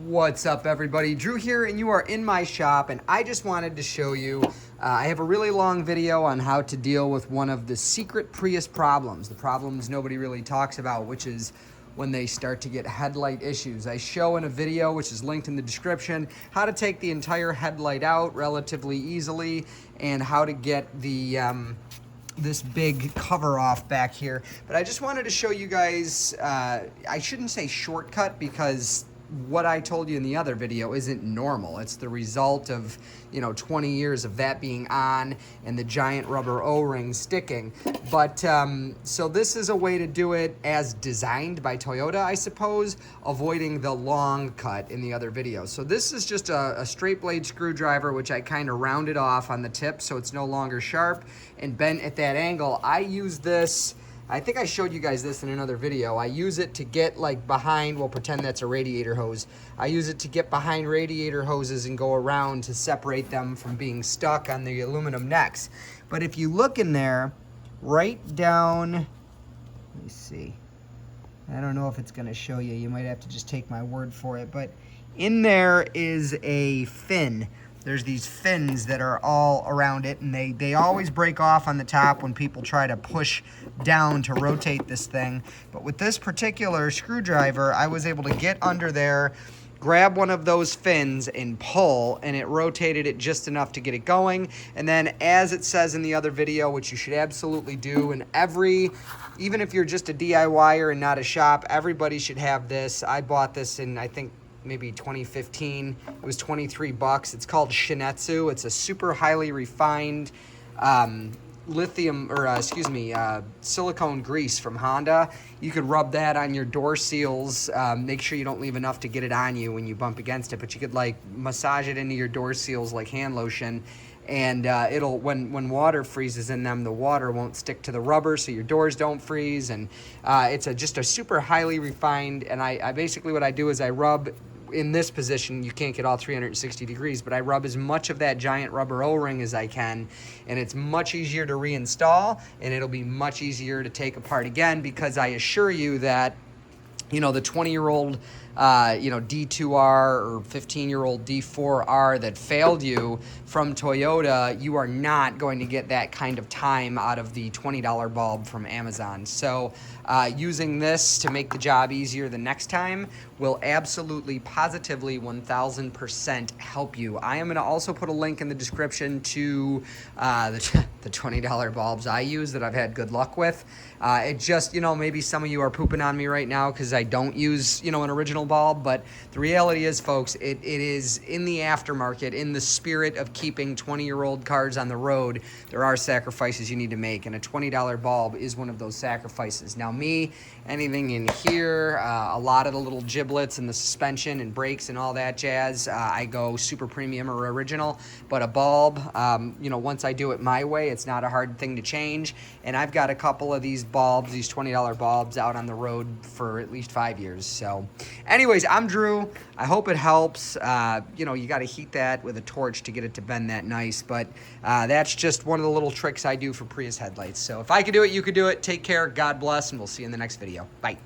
What's up, everybody? Drew here, and you are in my shop, and I just wanted to show you, I have a really long video on how to deal with one of the secret Prius problems, the problems nobody really talks about, which is when they start to get headlight issues. I show in a video, which is linked in the description, how to take the entire headlight out relatively easily, and how to get the this big cover off back here. But I just wanted to show you guys, I shouldn't say shortcut, because what I told you in the other video isn't normal. It's the result of, 20 years of that being on and the giant rubber O-ring sticking. But so this is a way to do it as designed by Toyota, I suppose, avoiding the long cut in the other video. So this is just a straight blade screwdriver, which I kind of rounded off on the tip so it's no longer sharp and bent at that angle. I use this, I think I showed you guys this in another video. I use it to get like behind, we'll pretend that's a radiator hose. I use it to get behind radiator hoses and go around to separate them from being stuck on the aluminum necks. But if you look in there, right down, let me see. I don't know if it's gonna show you. You might have to just take my word for it. But in there is a fin. There's these fins that are all around it, and they always break off on the top when people try to push down to rotate this thing. But with this particular screwdriver, I was able to get under there, grab one of those fins and pull, and it rotated it just enough to get it going. And then, as it says in the other video, which you should absolutely do, and even if you're just a DIYer and not a shop, everybody should have this. I bought this in, I think, maybe 2015. It was 23 bucks. It's called Shinetsu. It's a super highly refined silicone grease from Honda. You could rub that on your door seals. Make sure you don't leave enough to get it on you when you bump against it, but you could like massage it into your door seals like hand lotion, and it'll, when water freezes in them, the water won't stick to the rubber, so your doors don't freeze. And it's just a super highly refined, and I basically, what I do is I rub in this position. You can't get all 360 degrees, but I rub as much of that giant rubber O-ring as I can, and it's much easier to reinstall, and it'll be much easier to take apart again, because I assure you that the 20-year-old D2R or 15-year-old D4R that failed you from Toyota, you are not going to get that kind of time out of the $20 bulb from Amazon. So using this to make the job easier the next time will absolutely, positively, 1000% help you. I am going to also put a link in the description to the $20 bulbs I use that I've had good luck with. It just, maybe some of you are pooping on me right now because I don't use, an original bulb, but the reality is, folks, it is in the aftermarket, in the spirit of keeping 20-year-old cars on the road. There are sacrifices you need to make, and a $20 bulb is one of those sacrifices. Now, anything in here, a lot of the little giblets and the suspension and brakes and all that jazz, I go super premium or original. But a bulb, once I do it my way, it's not a hard thing to change. And I've got a couple of these bulbs, these $20 bulbs, out on the road for at least 5 years. So anyways, I'm Drew. I hope it helps. You got to heat that with a torch to get it to bend that nice. But that's just one of the little tricks I do for Prius headlights. So if I could do it, you could do it. Take care. God bless, and we'll see you in the next video. Bye.